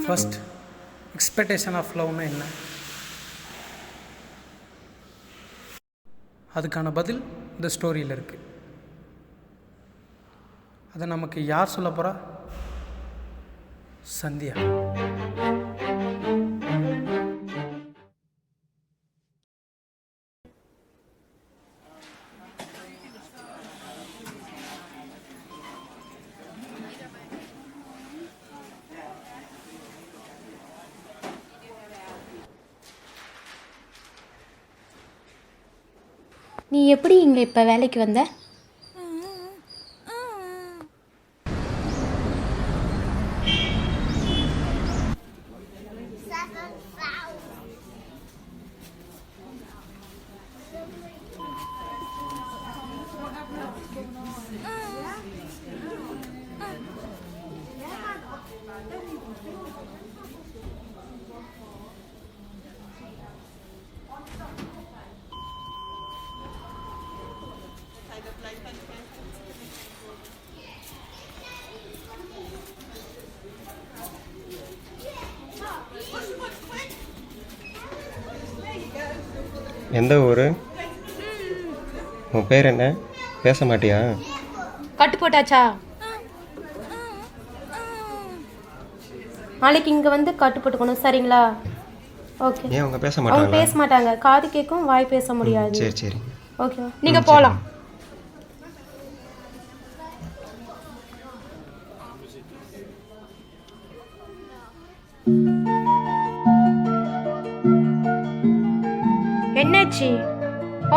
First expectation of லவ்னா என்ன? அதுக்கான பதில் இந்த ஸ்டோரியில் இருக்குது. அதை நமக்கு யார் சொல்ல போகிறா? சந்தியா. நீ எப்படி இங்கே இப்போ வேலைக்கு வந்த? எந்த ஊர்? உன் பேர் என்ன? பேச மாட்டியா? கட்டு போட்டாச்சா? நாளைக்கு இங்கே வந்து கட்டு போட்டுக்கணும், சரிங்களா? ஓகே. ஏன் அவங்க பேச அவங்க மாட்டாங்க? பேச மாட்டாங்க, காது கேட்கும், வாய் பேச முடியாது. சரி சரி. ஓகேவா? நீங்கள் போகலாம். என்னாச்சு?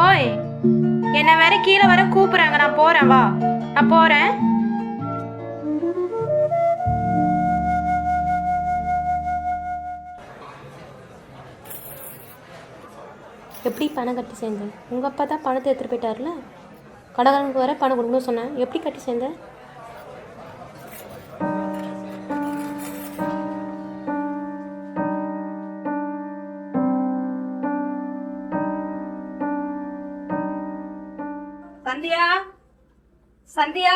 ஓய், என்னை வேற கீழே வர கூப்பிடுறாங்க. நான் போறேன், வா. நான் போறேன். எப்படி பணம் கட்டி சேர்ந்தேன்? உங்கள் அப்பா தான் பணத்தை எடுத்துகிட்டு போயிட்டார்ல. கடைக்காரனுக்கு வர பணம் கொடுக்கணும்னு சொன்னேன். எப்படி கட்டி சேர்ந்தேன்? சந்தியா, சந்தியா,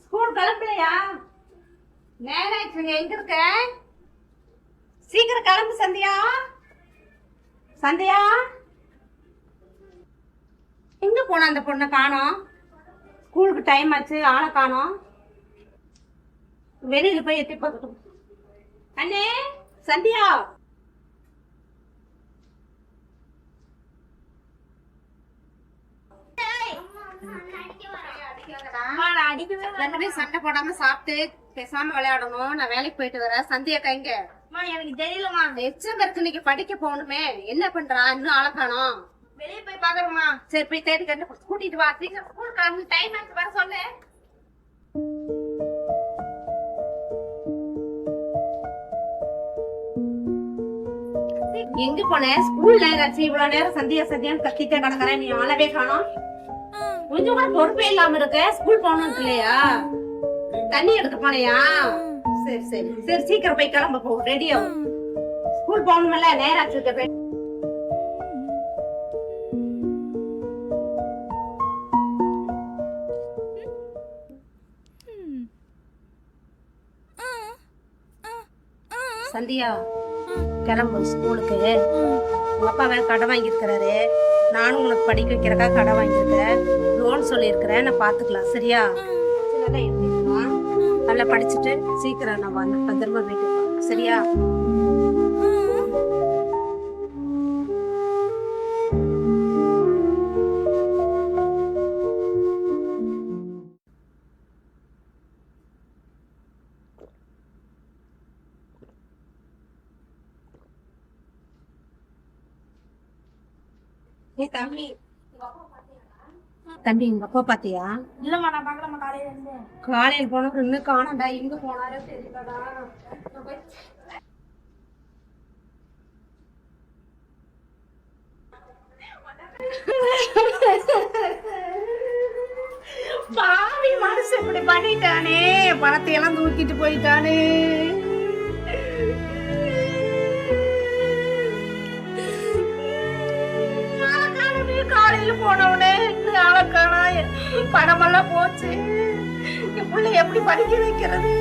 ஸ்கூல் கிளம்பலையா? நேராச்சு, எங்க இருக்க? சீக்கிரம் கிளம்பு சந்தியா. சந்தியா, எங்க போன அந்த பொண்ணை காணோம்? ஸ்கூலுக்கு டைம் ஆச்சு, ஆளை காணோம். வெளியில போய் எத்தி பார்க்கட்டும். அண்ணே, சந்தியா. ரெண்டுமே சண்டை போடாம சாப்பிட்டு பேசாம விளையாடணும். நான் வேலைக்கு போயிட்டு வரேன். சந்தியா கைங்க எனக்கு தெரியலமா. எக்ஸாம் இருக்கு, இன்னைக்கு படிக்க போகணுமே. என்ன பண்றா? இன்னும் ஆளை காணோம். வெளியே போய் பாக்குறோமா? சரி, போய் தேடி கண்டு கூட்டிட்டு வா. சீக்கிரம் ஸ்கூலுக்கு டைம் ஆச்சு, வர சொல்லு. எங்க போனேன்? ஸ்கூல் நேரம், இவ்வளவு நேரம் சந்தியா சந்தியான்னு கத்திட்டே கிடக்குறேன். நீ ஆளவே காணோம். கொஞ்சம் கூட பொறுப்பே இல்லாம இருக்க. ஸ்கூல் போகணும் இல்லையா? தண்ணி எடுக்க போனையா? சரி சரி சரி, சீக்கிரம் போய் கிளம்ப போ. ரெடியா? ஸ்கூல் போகணும்ல, நேராச்சு. சந்தியா, கிளம்பு ஸ்கூலுக்கு. உங்க அப்பா வேற கடை வாங்கியிருக்கிறாரு. நானும் உனக்கு படிக்க வைக்கிறக்கா கடை வாங்கியிருக்கிறேன். லோன் சொல்லியிருக்கிறேன். நான் பார்த்துக்கலாம், சரியா? நல்லா படிச்சுட்டு சீக்கிரம் நான் வந்து பத்திரமா வீட்டுக்கு வா, சரியா? தம்பி, தம்பி, உங்க அப்பா பாத்தியா? இல்லம்மா, நான் பார்க்கலாமா. காலையில இருந்து காலையில் போனோம், இன்னும் காணாண்டா. எங்க போனாரோ தெரியலடா. பாவி மனசு இப்படி பண்ணிட்டானே. பணத்தை எல்லாம் தூக்கிட்டு போயிட்டானே. காலையில போனவனே ஆளக்கானா, பணமெல்லாம் போச்சு. என் பிள்ளை எப்படி படிக்க வைக்கிறது?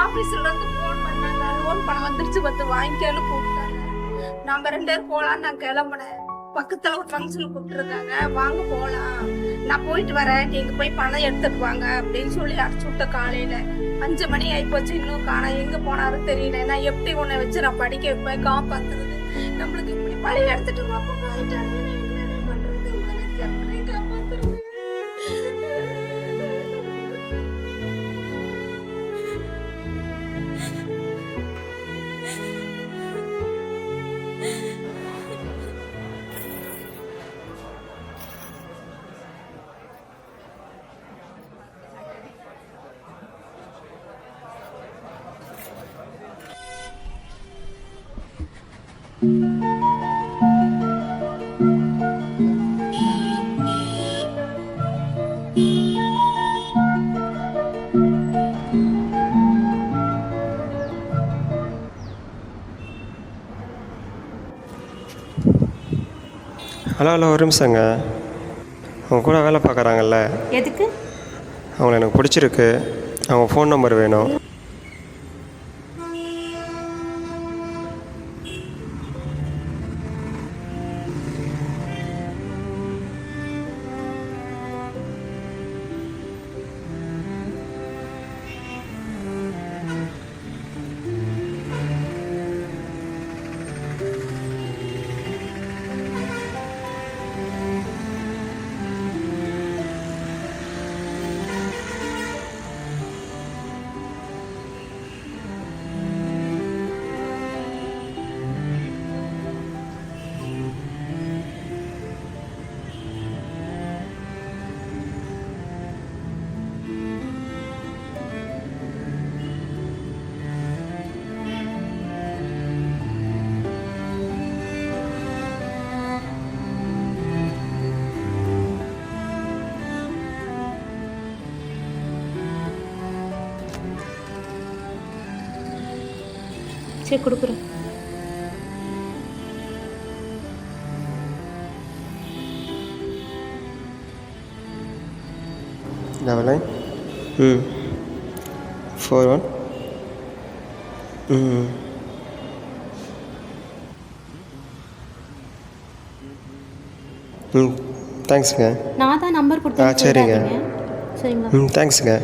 ஆபீஸ்ல இருந்து போன் பண்ணாங்க, லோன் பணம் வந்துருச்சு பத்து வாங்கிக்கன்னு கூப்பிட்டாங்க. நம்ம 2 பேரும் போலான்னு நான் கிளம்புனேன். பக்கத்துல ஒரு ஃபங்க்ஷன் கூப்பிட்டுருக்காங்க, வாங்க போலாம், நான் போயிட்டு வரேன், நீங்க போய் பணம் எடுத்துட்டு வாங்க அப்படின்னு சொல்லி அடிச்சு விட்ட. காலையில 5 மணி ஆயிப்போச்சு, இன்னும் காணா, எங்க போனாரும் தெரியல. நான் எப்படி உன்னை வச்சு நான் படிக்க வைப்பேன், காப்பாத்துறது? நம்மளுக்கு இப்படி பழைய எடுத்துட்டு அப்பா போயிட்டாங்க, என்ன பண்றது? உனக்கு எப்படி காப்பாத்துறது? ஹலோ ஹலோ, ஒரு நிமிஷங்க. அவங்க கூட வேலை பார்க்குறாங்கல்ல, எதுக்கு? அவங்கள எனக்கு பிடிச்சிருக்கு. அவங்க ஃபோன் நம்பர் வேணும். சரி, கொடுக்குறேன். டபுள் 9 41 தேங்க்ஸுங்க. நான் தான் நம்பர் கொடுத்தேன். சரிங்க. சரிங்களா? தேங்க்ஸுங்க.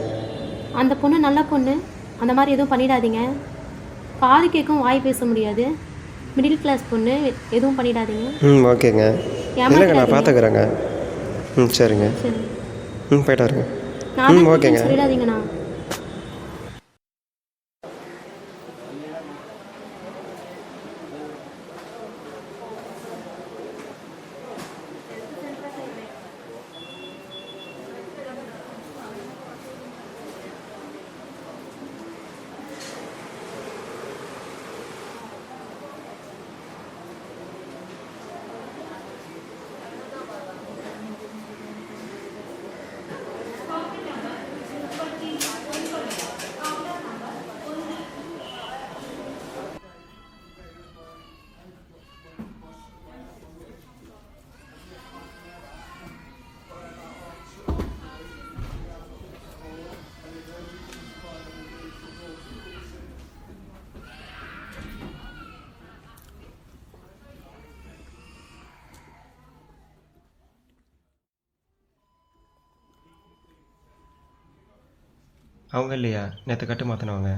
அந்த பொண்ணு நல்ல பொண்ணு, அந்த மாதிரி எதுவும் பண்ணிடாதீங்க. காது கேட்கும், வாய் பேச முடியாது, மிடில் கிளாஸ் பொண்ணு, எதுவும் பண்ணிடாதீங்க. ஓகேங்க. இல்லைங்க, நான் பார்த்துக்கிறேங்க. சரிங்க. சரி, போயிட்டு வரேங்க. நான் ஓகேங்க. சொல்லிடாதீங்கண்ணா. அவங்க இல்லையா நேற்று கட்டு மாற்றினவங்க?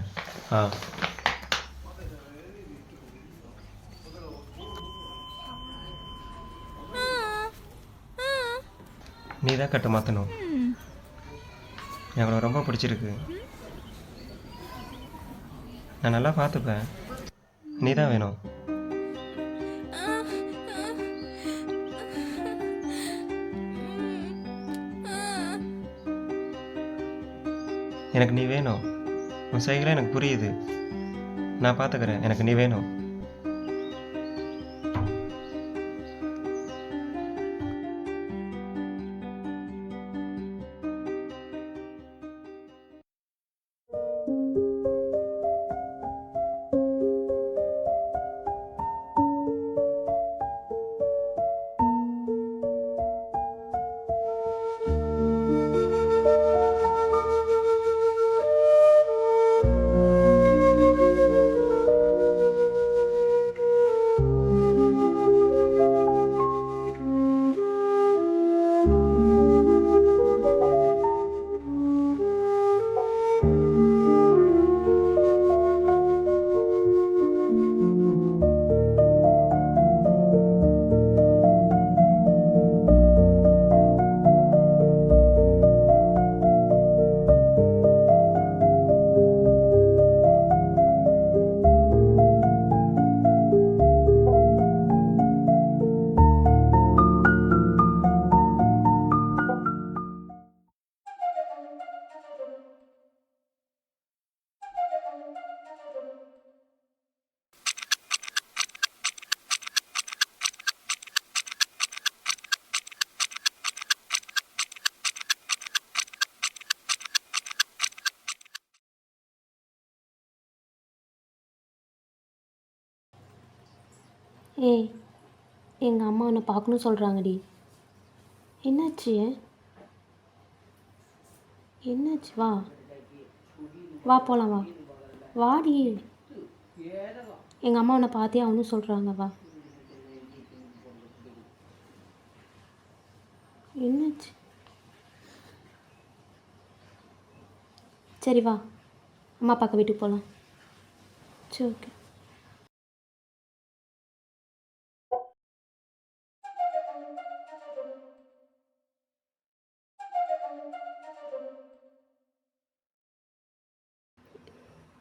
நீ தான் கட்டு மாற்றணும். எனக்கு ரொம்ப பிடிச்சிருக்கு. நான் நல்லா பார்த்துப்பேன். நீ தான் வேணும். எனக்கு நீ வேணும். உன் சைக்கிளாக எனக்கு புரியுது. நான் பார்த்துக்கிறேன். எனக்கு நீ வேணும். ஏய், எங்கள் அம்மா உன்னை பார்க்கணும் சொல்கிறாங்கடி. என்னாச்சு? என்னாச்சு? வா வா போகலாம், வா வாடி. எங்கள் அம்மா உன்னை பார்த்தே அவனும் சொல்கிறாங்க, வா. என்னாச்சு? சரி வா, அம்மா பார்க்க வீட்டுக்கு போகலாம். சரி, ஓகே.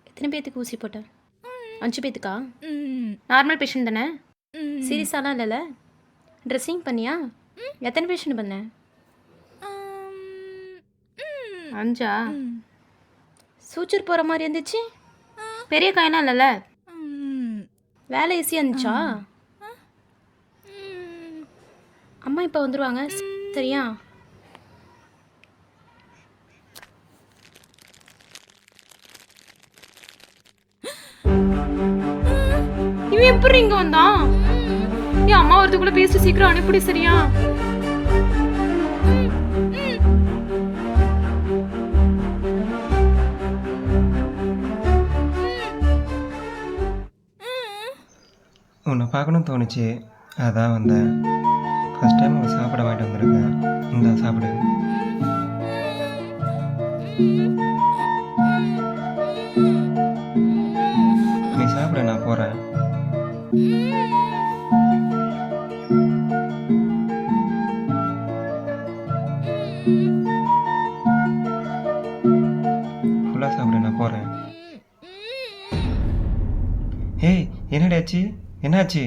எத்தனை பேத்துக்கு ஊசி போட்டேன்? 5 பேத்துக்கா? நார்மல் பேஷண்ட் தானே? சீரியஸாலாம் இல்லைல்ல? ட்ரெஸ்ஸிங் பண்ணியா? எத்தனை பேஷண்ட் பண்ண? 5ஆ? சூச்சர் போகிற மாதிரி இருந்துச்சு. பெரிய காயெல்லாம் இல்லைல்ல? வேலை ஈஸியாக இருந்துச்சா? அம்மா இப்போ வந்துடுவாங்க, சரியா? இவன் எப்படி இங்க வந்தான்? என் அம்மா வரதுக்குள்ள பேசி சீக்கிரம் அனுப்பிடி, சரியா? உன்னை பார்க்கணும்னு தோணுச்சு, அதான் வந்தேன். ஃபஸ்ட் டைம் உங்கள் சாப்பிட வாங்கிட்டு வந்திருக்கேன். இந்தா சாப்பிடு. நீ சாப்பிட, நான் போகிறேன். ஃபுல்லாக சாப்பிடு, நான் போகிறேன். ஏய், என்னடி ஆச்சு? என்னாச்சு?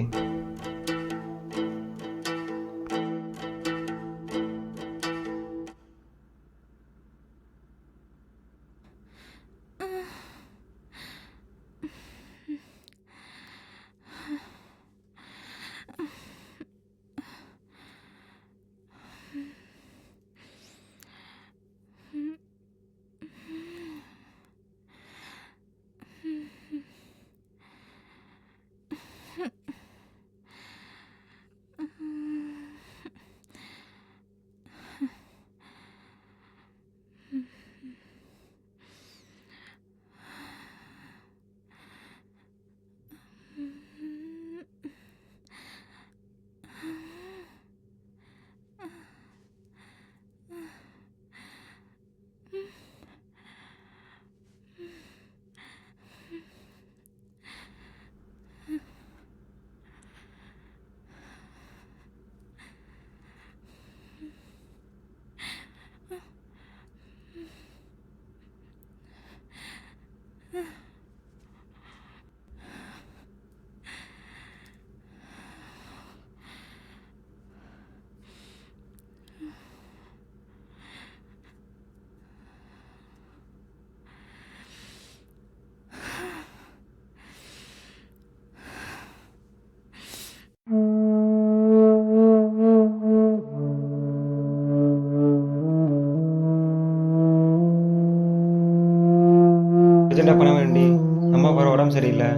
அர்ஜென்ட்டாக பண்ண வேண்டி, அம்மா வர உடம்பு சரியில்லை.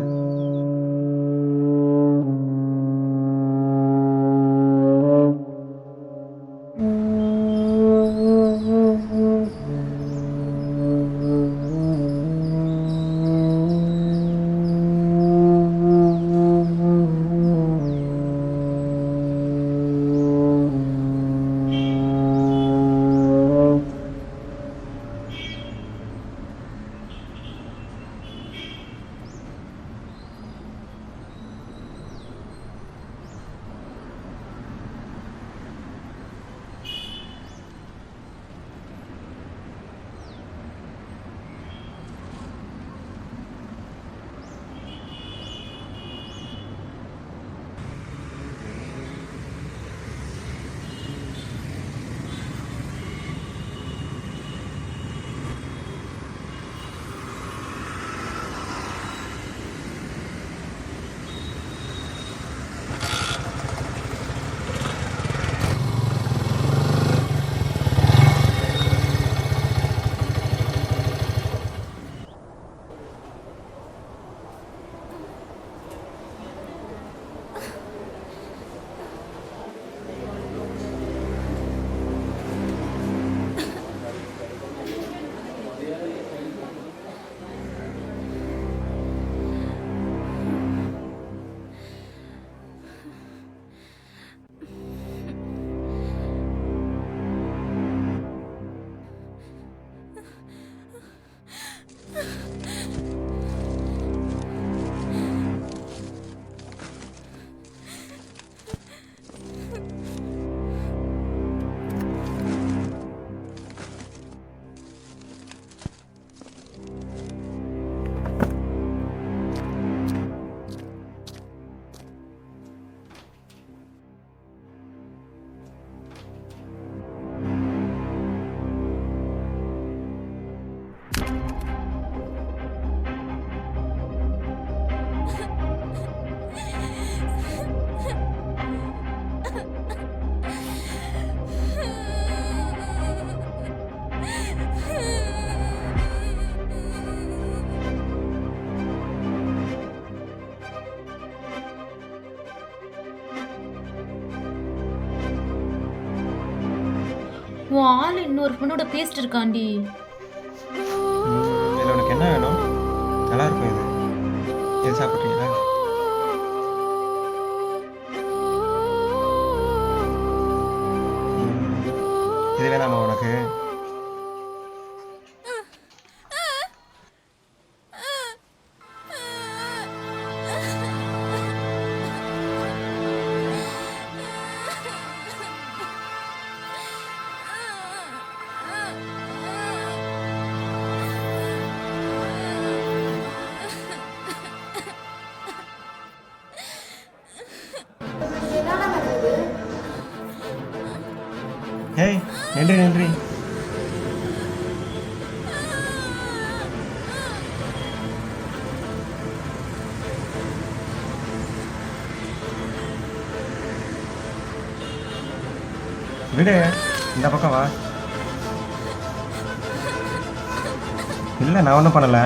உன் ஆள் இன்னொரு பொண்ணோட பேசிட்டு இருக்காண்டி. இதில் உனக்கு என்ன வேணும்? நல்லா இருக்கும் இது. இது சாப்பிட்றீங்களா? இது வேணாமா உனக்கு? ஏய் நன்றி நன்றி. விடு, இந்த பக்கம் வா. இல்லை நான் ஒன்றும் பண்ணலை.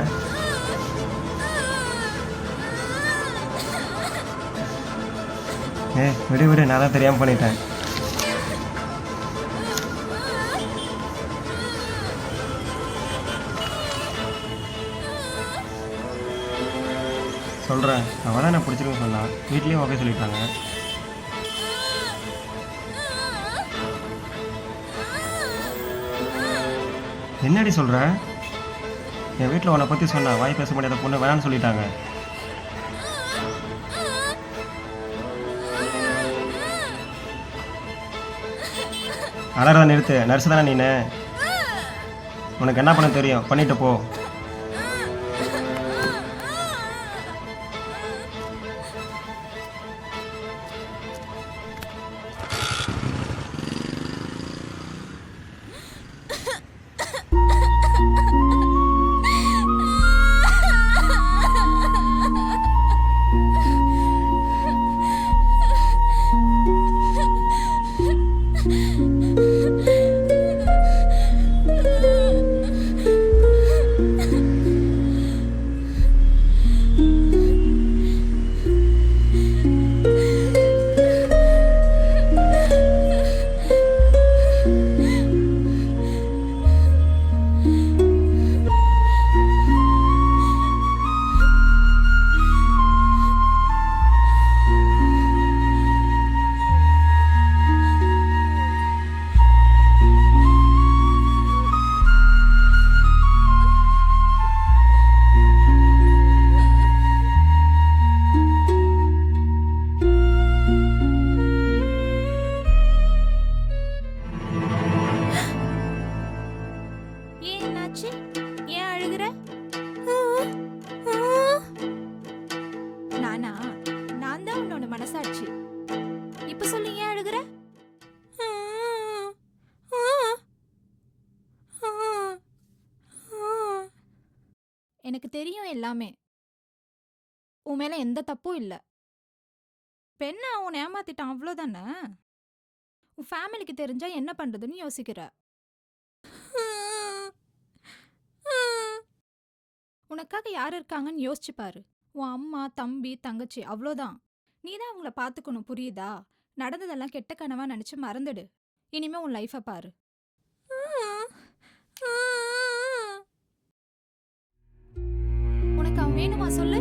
ஏய் விடு விடு, நான் தான் தெரியாமல் பண்ணிட்டேன். சொல்கிறேன், அவள் தான் நான் பிடிச்சிருக்கேன்னு சொன்னான். வீட்லேயும் ஓகே சொல்லிட்டாங்க. என்னடி சொல்கிற? என் வீட்டில் உன்னை பற்றி சொன்னா வாய் பேச முடியாத பொண்ணு வேணான்னு சொல்லிட்டாங்க. அலறதை நிறுத்து. நர்ஸு தானே நீனு? உனக்கு என்ன பண்ண தெரியும், பண்ணிட்டு போ. எனக்கு தெரியும் எல்லாமே. உன் மேல எந்த தப்பும் இல்ல. பெண்ணா உன்னை ஏமாத்திட்டான், அவ்வளோதானே. உன் ஃபேமிலிக்கு தெரிஞ்சா என்ன பண்றதுன்னு யோசிக்கிற. உனக்காக யார் இருக்காங்கன்னு யோசிச்சு பாரு. உன் அம்மா, தம்பி, தங்கச்சி, அவ்வளோதான். நீ தான் அவங்கள பார்த்துக்கணும், புரியுதா? நடந்ததெல்லாம் கெட்ட கனவா நினைச்சு மறந்துடு. இனிமே உன் லைஃபை பாரு. உனக்கு அவன் வேணுமா சொல்லு?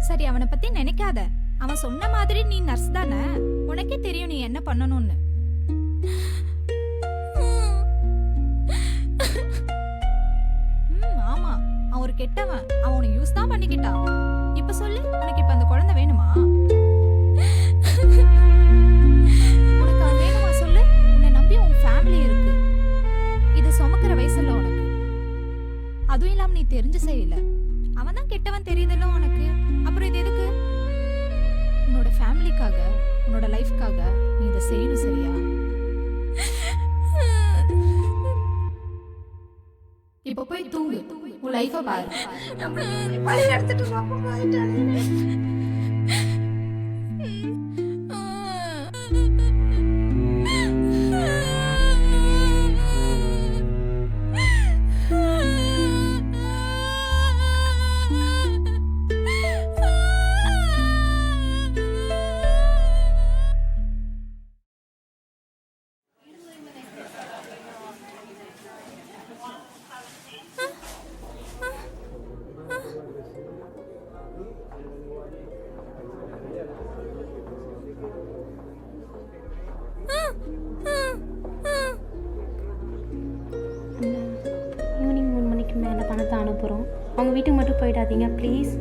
சரி, அவனை பத்தி நினைக்காத. அவன் சொன்ன மாதிரி நீ நர்ஸ் தானே, உனக்கே தெரியும் நீ என்ன பண்ணணும்னு. ஆமா, அவன் ஒரு கெட்டவன். அவன் உன்னை யூஸ் தான் பண்ணிக்கிட்டான். இப்ப சொல்லு, உனக்கு இப்ப அந்த குழந்தை வேணுமா? உனக்கு அவன் வேணுமா சொல்லு? உன்னை நம்பி உன் ஃபேமிலி இருக்கு. இது சுமக்கிற வயசுல உனக்கு. அதுவும் இல்லாம நீ தெரிஞ்சு செய்யல. அவன் தான் கெட்டவன் தெரியுதுல்ல உனக்கு. அப்புறம் இது எதுக்கு? உன்னோட ஃபேமிலிக்காக, உன்னோட லைஃப்காக நீ இதை செய்யணும், சரியா? இப்போ போய் தூங்கு, உன் லைஃபை பாரு. பழி எடுத்துட்டு போயிட்டானே. ஈவினிங் 3 மணிக்கு மேலே பணத்தை அனுப்புகிறோம். அவங்க வீட்டுக்கு மட்டும் போயிடாதீங்க ப்ளீஸ்.